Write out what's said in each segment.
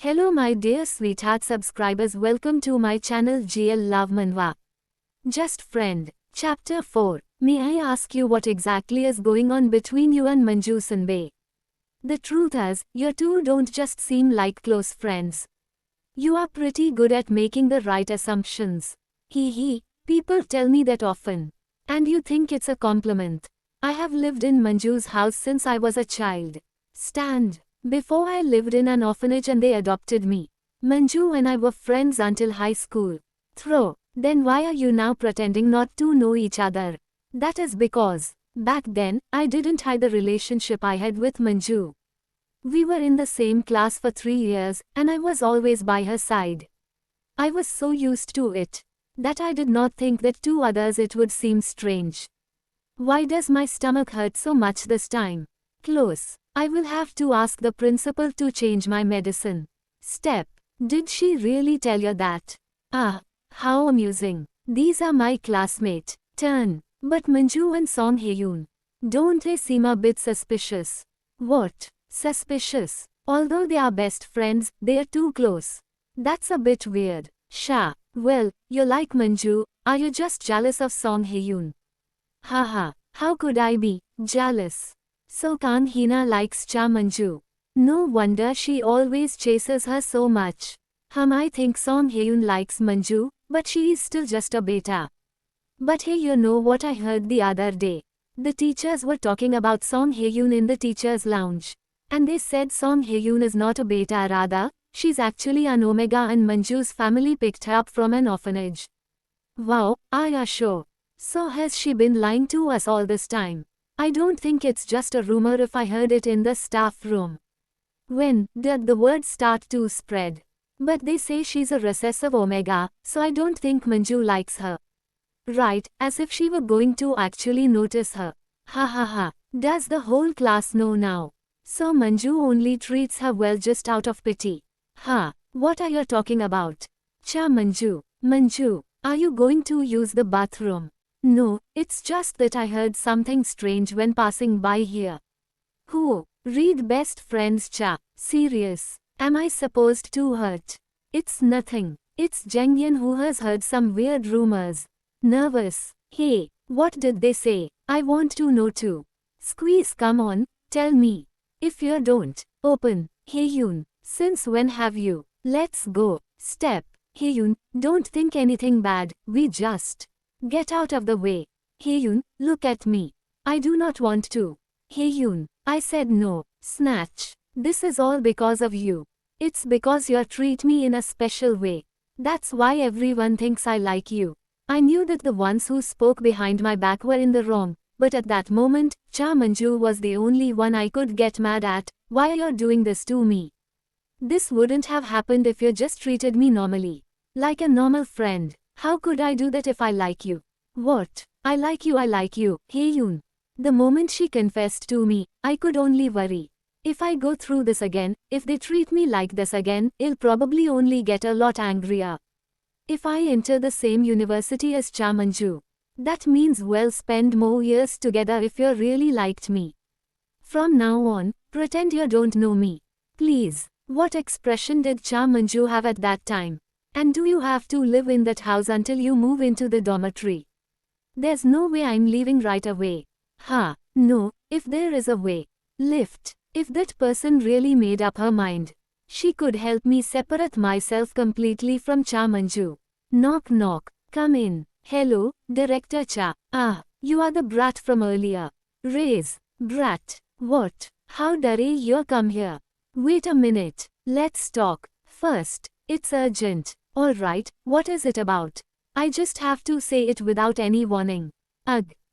Hello my dear sweetheart subscribers, welcome to my channel GL Love Manwa. Just Friend. Chapter 4. May I ask you what exactly is going on between you and Manju Sanbe? The truth is, you two don't just seem like close friends. You are pretty good at making the right assumptions. People tell me that often. And you think it's a compliment. I have lived in Manju's house since I was a child. Before I lived in an orphanage and they adopted me. Manju and I were friends until high school. Then why are you now pretending not to know each other? That is because, back then, I didn't hide the relationship I had with Manju. We were in the same class for 3 years, and I was always by her side. I was so used to it, that I did not think that to others it would seem strange. Why does my stomach hurt so much this time? Close. I will have to ask the principal to change my medicine. Did she really tell you that? How amusing. These are my classmate. But Manju and Song Hye-yoon. Don't they seem a bit suspicious? What? Suspicious? Although they are best friends, they are too close. That's a bit weird. Well, you like Manju, are you just jealous of Song Hye-yoon? How could I be jealous? So Kang Hina likes Cha Manju. No wonder she always chases her so much. I think Song Hye-yoon likes Manju, but she is still just a beta. But hey, you know what I heard the other day? The teachers were talking about Song Hye-yoon in the teachers' lounge. And they said Song Hye-yoon is not a beta, rather, she's actually an omega and Manju's family picked her up from an orphanage. Wow, are you sure? So has she been lying to us all this time? I don't think it's just a rumor if I heard it in the staff room. When did the word start to spread? But they say she's a recessive omega, so I don't think Manju likes her. Right, as if she were going to actually notice her. Does the whole class know now? So Manju only treats her well just out of pity. What are you talking about? Cha Manju. Manju, are you going to use the bathroom? No, it's just that I heard something strange when passing by here. Who? Read Best Friends Cha. Serious? Am I supposed to hurt? It's nothing. It's Jengyan who has heard some weird rumors. Nervous. Hey, what did they say? I want to know too. Squeeze, come on, tell me. If you don't, open. Hye-yoon, since when have you? Let's go. Hye-yoon, don't think anything bad, we just. Get out of the way. Hye-yoon, look at me. I do not want to. Hye-yoon, I said no. Snatch. This is all because of you. It's because you treat me in a special way. That's why everyone thinks I like you. I knew that the ones who spoke behind my back were in the wrong, but at that moment, Cha Manju was the only one I could get mad at. Why are you doing this to me? This wouldn't have happened if you just treated me normally. Like a normal friend. How could I do that if I like you? What? I like you, Hye-yoon. The moment she confessed to me, I could only worry. If I go through this again, if they treat me like this again, I'll probably only get a lot angrier. If I enter the same university as Cha Manju, that means we'll spend more years together if you really liked me. From now on, pretend you don't know me. Please. What expression did Cha Manju have at that time? And do you have to live in that house until you move into the dormitory? There's no way I'm leaving right away. No, if there is a way. Lift. If that person really made up her mind, she could help me separate myself completely from Cha Manju. Knock knock. Come in. Hello, Director Cha. You are the brat from earlier. Raise. Brat. What? How dare you come here? Wait a minute. Let's talk. First, it's urgent. Alright, what is it about? I just have to say it without any warning.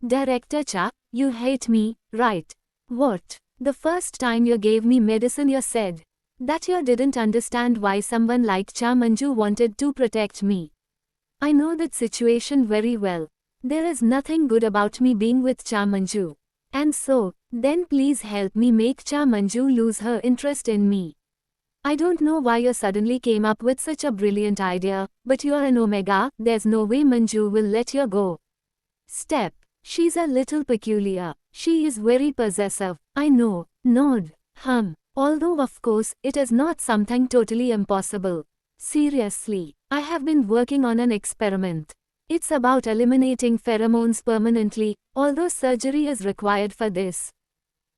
Director Cha, you hate me, right? What? The first time you gave me medicine you said that you didn't understand why someone like Cha Manju wanted to protect me. I know that situation very well. There is nothing good about me being with Cha Manju. And so, then please help me make Cha Manju lose her interest in me. I don't know why you suddenly came up with such a brilliant idea, but you're an omega, there's no way Manju will let you go. She's a little peculiar. She is very possessive. I know. Nod. Although of course, it is not something totally impossible. Seriously, I have been working on an experiment. It's about eliminating pheromones permanently, although surgery is required for this.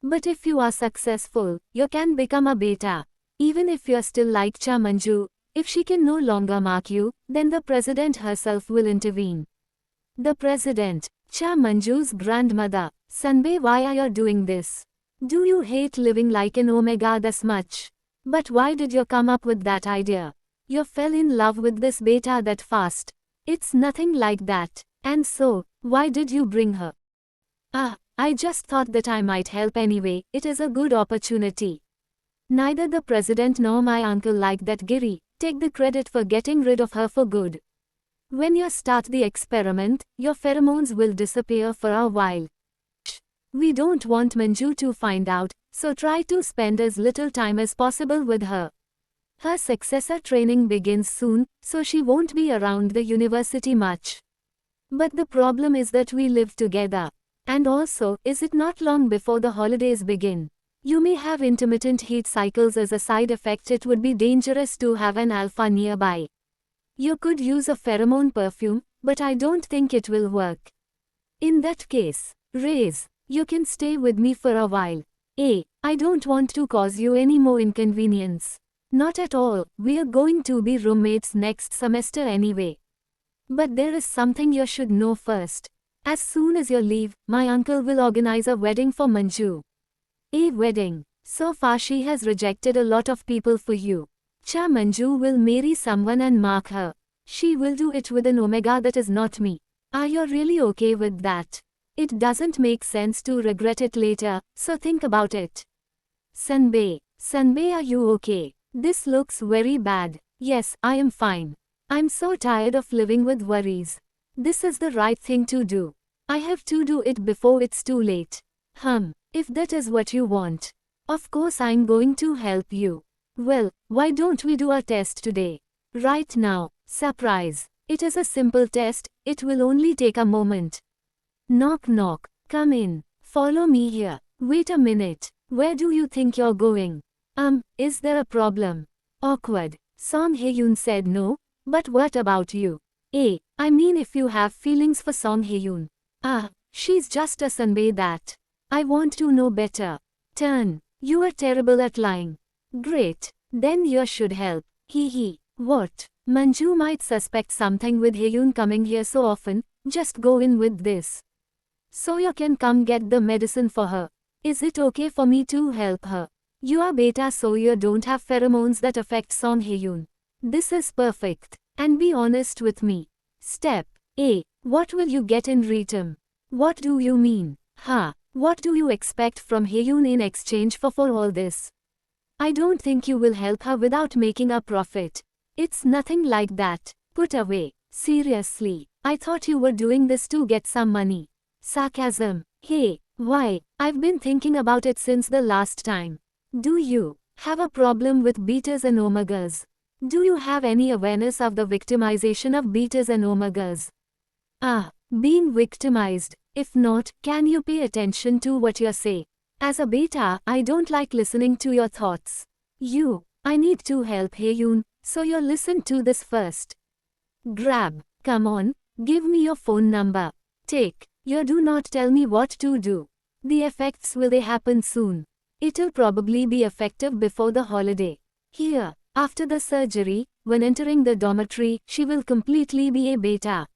But if you are successful, you can become a beta. Even if you're still like Cha Manju, if she can no longer mark you, then the president herself will intervene. The president, Cha Manju's grandmother. Sanbe, why are you doing this? Do you hate living like an omega this much? But why did you come up with that idea? You fell in love with this beta that fast. It's nothing like that. And so, why did you bring her? I just thought that I might help anyway. It is a good opportunity. Neither the president nor my uncle like that Giri. Take the credit for getting rid of her for good. When you start the experiment, your pheromones will disappear for a while. We don't want Manju to find out, so try to spend as little time as possible with her. Her successor training begins soon, so she won't be around the university much. But the problem is that we live together. And also, is it not long before the holidays begin? You may have intermittent heat cycles as a side effect. It would be dangerous to have an alpha nearby. You could use a pheromone perfume, but I don't think it will work. In that case, Raze, you can stay with me for a while. I don't want to cause you any more inconvenience. Not at all, we're going to be roommates next semester anyway. But there is something you should know first. As soon as you leave, my uncle will organize a wedding for Manju. A wedding. So far she has rejected a lot of people for you. Cha Manju will marry someone and mark her. She will do it with an omega that is not me. Are you really okay with that? It doesn't make sense to regret it later, so think about it. Sanbe, are you okay? This looks very bad. Yes, I am fine. I'm so tired of living with worries. This is the right thing to do. I have to do it before it's too late. If that is what you want. Of course I'm going to help you. Well, why don't we do a test today? Right now. Surprise. It is a simple test, it will only take a moment. Knock knock. Come in. Follow me here. Wait a minute. Where do you think you're going? Is there a problem? Awkward. Song Hye-yoon said no, but what about you? I mean if you have feelings for Song Hye-yoon. She's just a Sanbe that. I want to know better. Turn. You are terrible at lying. Great. Then you should help. What? Manju might suspect something with Hye-yoon coming here so often, just go in with this. So you can come get the medicine for her. Is it okay for me to help her? You are beta so you don't have pheromones that affect Song Hye-yoon. This is perfect. And be honest with me. Step A. What will you get in return? What do you mean? What do you expect from Hye-yoon in exchange for all this? I don't think you will help her without making a profit. It's nothing like that. Put away. Seriously. I thought you were doing this to get some money. Sarcasm. Hey, why? I've been thinking about it since the last time. Do you have a problem with betas and omegas? Do you have any awareness of the victimization of betas and omegas? Being victimized. If not, can you pay attention to what you say? As a beta, I don't like listening to your thoughts. I need to help Hye-yoon, so you listen to this first. Grab. Come on, give me your phone number. Take. You do not tell me what to do. The effects will happen soon. It'll probably be effective before the holiday. Here, after the surgery, when entering the dormitory, she will completely be a beta.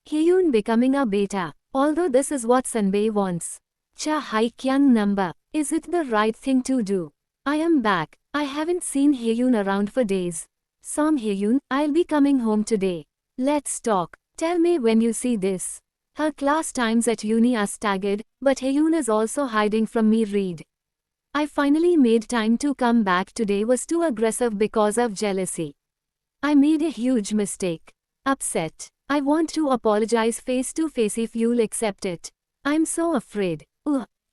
Hye-yoon becoming a beta. Although this is what Sanbe wants. Cha Hye-kyung number. Is it the right thing to do? I am back. I haven't seen Hye-yoon around for days. Song Hye-yoon, I'll be coming home today. Let's talk. Tell me when you see this. Her class times at uni are staggered, but Hye-yoon is also hiding from me. Read. I finally made time to come back today. Was too aggressive because of jealousy. I made a huge mistake. Upset. I want to apologize face to face if you'll accept it. I'm so afraid.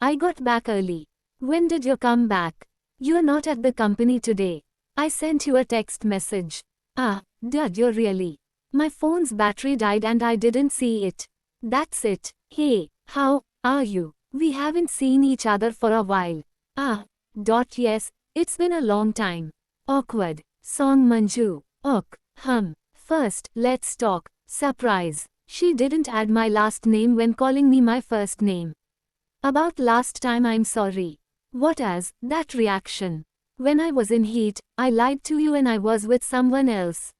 I got back early. When did you come back? You're not at the company today. I sent you a text message. Did you really? My phone's battery died and I didn't see it. That's it. Hey, how are you? We haven't seen each other for a while. Yes, It's been a long time. Awkward. Song Manju. Ok. First, let's talk. Surprise. She didn't add my last name when calling me my first name. About last time, I'm sorry. What as, that reaction? When I was in heat, I lied to you and I was with someone else.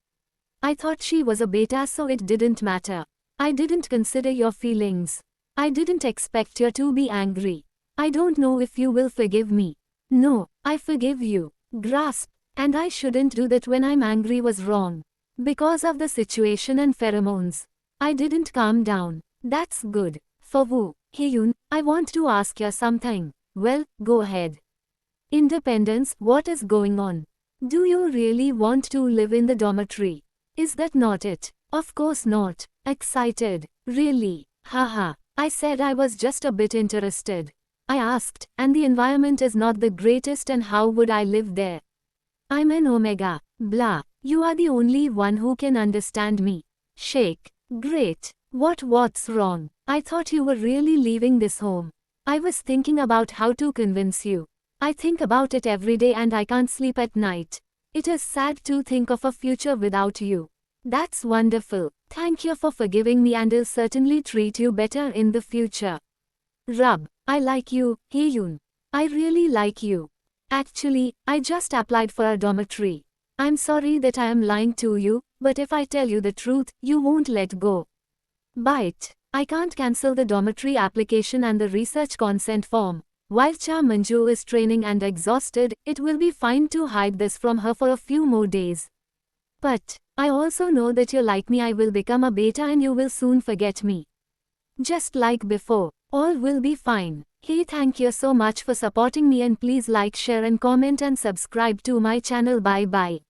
I thought she was a beta, so it didn't matter. I didn't consider your feelings. I didn't expect you to be angry. I don't know if you will forgive me. No, I forgive you. Grasp. And I shouldn't do that when I'm angry was wrong. Because of the situation and pheromones. I didn't calm down. That's good. For Woo Hyun, I want to ask you something. Well, go ahead. Independence, what is going on? Do you really want to live in the dormitory? Is that not it? Of course not. Excited. Really? Haha. I said I was just a bit interested. I asked, and the environment is not the greatest, and how would I live there? I'm an Omega. Blah. You are the only one who can understand me. Shake. Great. What's wrong? I thought you were really leaving this home. I was thinking about how to convince you. I think about it every day and I can't sleep at night. It is sad to think of a future without you. That's wonderful. Thank you for forgiving me and I'll certainly treat you better in the future. Rub. I like you, Hyun. I really like you. Actually, I just applied for a dormitory. I'm sorry that I am lying to you, but if I tell you the truth, you won't let go. Bite. I can't cancel the dormitory application and the research consent form. While Cha Manju is training and exhausted, it will be fine to hide this from her for a few more days. But I also know that you like me. I will become a beta and you will soon forget me. Just like before. All will be fine. Hey, thank you so much for supporting me and please like, share and comment and subscribe to my channel. Bye bye.